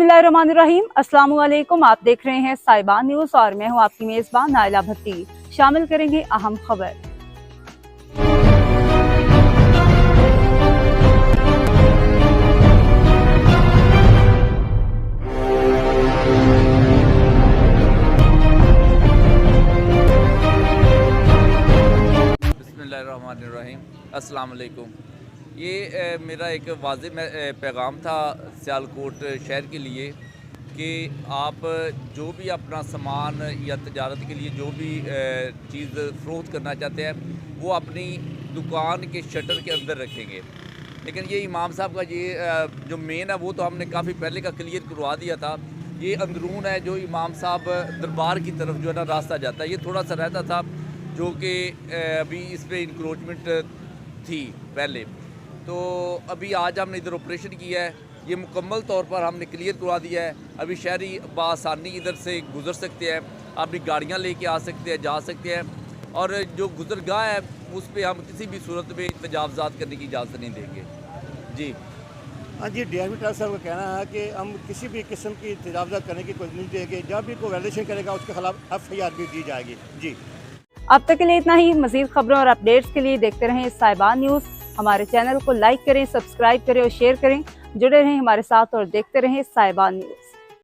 बिस्मिल्लाहिर्रहमानिर्रहीम। अस्सलाम वालेकुम। आप देख रहे हैं साहिबान न्यूज़ और मैं हूं आपकी मेज़बान नाइला भट्टी। शामिल करेंगे अहम खबर। बिस्मिल्लाहिर्रहमानिर्रहीम। अस्सलाम वालेकुम। ये मेरा एक वाज़िह पैगाम था सियालकोट शहर के लिए कि आप जो भी अपना सामान या तजारत के लिए जो भी चीज़ फ़रोख्त करना चाहते हैं वो अपनी दुकान के शटर के अंदर रखेंगे। लेकिन ये इमाम साहब का ये जो मेन है वो तो हमने काफ़ी पहले का क्लियर करवा दिया था। ये अंदरून है जो इमाम साहब दरबार की तरफ जो है ना रास्ता जाता है, ये थोड़ा सा रहता था जो कि अभी इस पर इंक्रोचमेंट थी पहले। तो अभी आज हमने इधर ऑपरेशन किया है, ये मुकम्मल तौर पर हमने क्लियर करवा दिया है। अभी शहरी बआसानी इधर से गुज़र सकते हैं, अपनी गाड़ियाँ लेके आ सकते हैं, जा सकते हैं, और जो गुज़रगाह है उस पर हम किसी भी सूरत में तजावज़ात करने की इजाज़त नहीं देंगे। जी हाँ जी, DSP साहब का कहना है कि हम किसी भी किस्म की तजावज़ात करने की कोशिश नहीं देंगे। जब भी कोई वायलेशन करेगा उसके खिलाफ FIR भी दी जाएगी। जी अब तक के लिए इतना ही। मज़ीद खबरों और अपडेट्स के लिए देखते रहें साहिबान न्यूज़। हमारे चैनल को लाइक करें, सब्सक्राइब करें और शेयर करें। जुड़े रहें हमारे साथ और देखते रहें साहिबान न्यूज़।